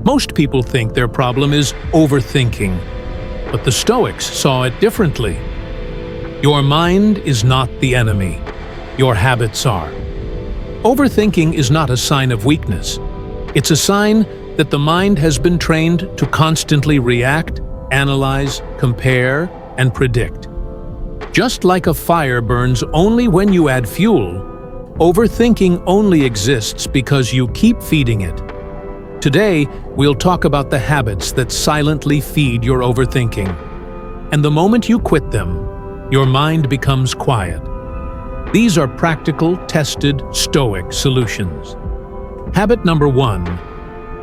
Most people think their problem is overthinking, but the Stoics saw it differently. Your mind is not the enemy. Your habits are. Overthinking is not a sign of weakness. It's a sign that the mind has been trained to constantly react, analyze, compare, and predict. Just like a fire burns only when you add fuel, overthinking only exists because you keep feeding it. Today, we'll talk about the habits that silently feed your overthinking. And the moment you quit them, your mind becomes quiet. These are practical, tested, Stoic solutions. Habit number 1: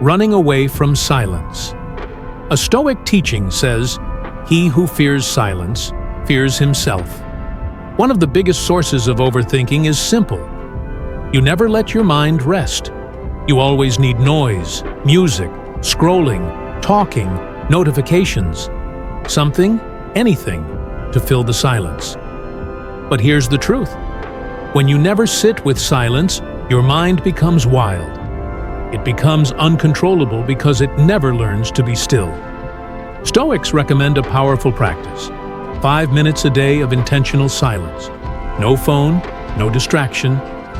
running away from silence. A Stoic teaching says, "He who fears silence fears himself." One of the biggest sources of overthinking is simple. You never let your mind rest. You always need noise, music, scrolling, talking, notifications, something, anything, to fill the silence. But here's the truth. When you never sit with silence, your mind becomes wild. It becomes uncontrollable because it never learns to be still. Stoics recommend a powerful practice: 5 minutes a day of intentional silence. No phone, no distraction,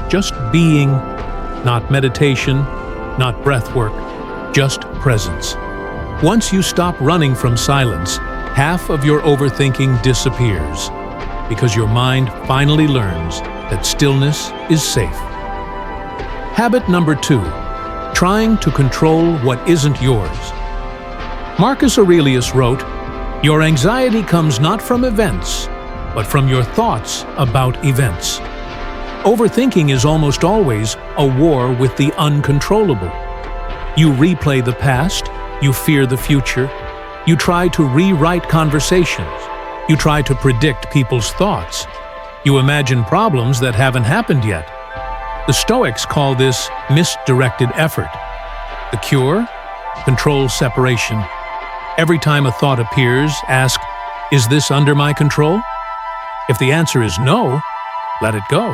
just being, not meditation, not breath work, just presence. Once you stop running from silence, half of your overthinking disappears, because your mind finally learns that stillness is safe. Habit number 2: trying to control what isn't yours. Marcus Aurelius wrote, "Your anxiety comes not from events, but from your thoughts about events." Overthinking is almost always a war with the uncontrollable. You replay the past, you fear the future, you try to rewrite conversations, you try to predict people's thoughts, you imagine problems that haven't happened yet. The Stoics call this misdirected effort. The cure? Control separation. Every time a thought appears, ask, "Is this under my control?" If the answer is no, let it go.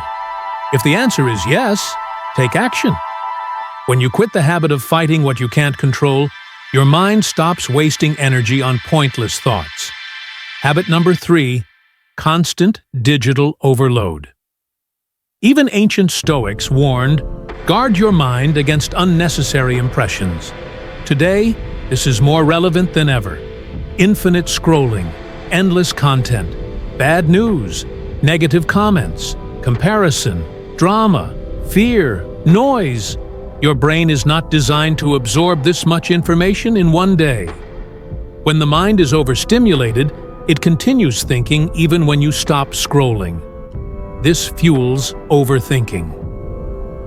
If the answer is yes, take action. When you quit the habit of fighting what you can't control, your mind stops wasting energy on pointless thoughts. Habit number 3: constant digital overload. Even ancient Stoics warned, guard your mind against unnecessary impressions. Today, this is more relevant than ever. Infinite scrolling, endless content, bad news, negative comments, comparison, drama, fear, noise. Your brain is not designed to absorb this much information in one day. When the mind is overstimulated, it continues thinking even when you stop scrolling. This fuels overthinking.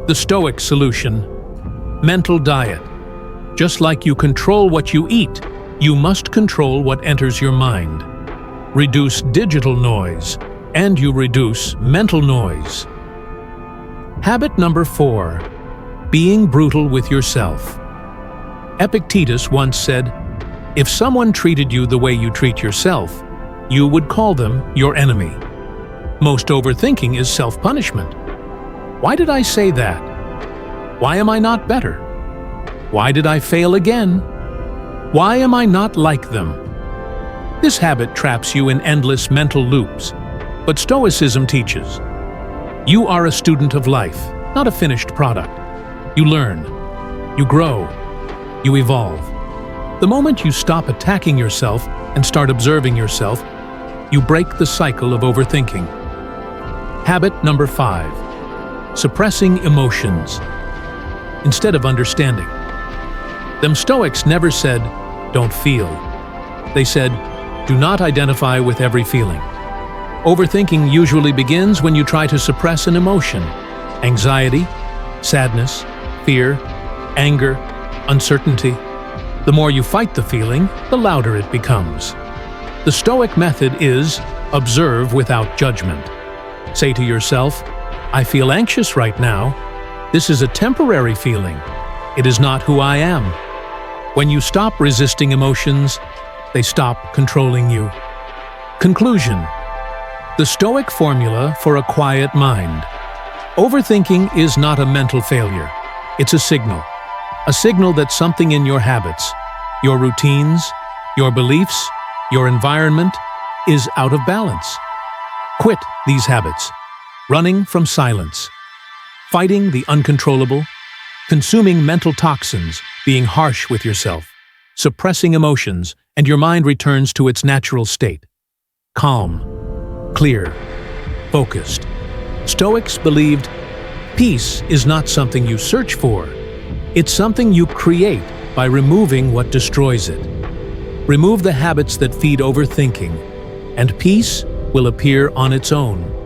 The Stoic solution: mental diet. Just like you control what you eat, you must control what enters your mind. Reduce digital noise, and you reduce mental noise. Habit number 4: being brutal with yourself. Epictetus once said, "If someone treated you the way you treat yourself, you would call them your enemy." Most overthinking is self-punishment. Why did I say that? Why am I not better? Why did I fail again? Why am I not like them? This habit traps you in endless mental loops, but Stoicism teaches, you are a student of life, not a finished product. You learn, you grow, you evolve. The moment you stop attacking yourself and start observing yourself, you break the cycle of overthinking. Habit number 5: suppressing emotions instead of understanding. Them Stoics never said, "Don't feel." They said, "Do not identify with every feeling." Overthinking usually begins when you try to suppress an emotion: anxiety, sadness, fear, anger, uncertainty. The more you fight the feeling, the louder it becomes. The Stoic method is observe without judgment. Say to yourself, "I feel anxious right now. This is a temporary feeling. It is not who I am." When you stop resisting emotions, they stop controlling you. Conclusion: the Stoic formula for a quiet mind. Overthinking is not a mental failure. It's a signal. a signal that something in your habits, your routines, your beliefs, your environment is out of balance. Quit these habits. Running from silence, fighting the uncontrollable, consuming mental toxins, being harsh with yourself, suppressing emotions, and your mind returns to its natural state. Calm, clear, focused. Stoics believed peace is not something you search for. It's something you create by removing what destroys it. Remove the habits that feed overthinking, and peace will appear on its own.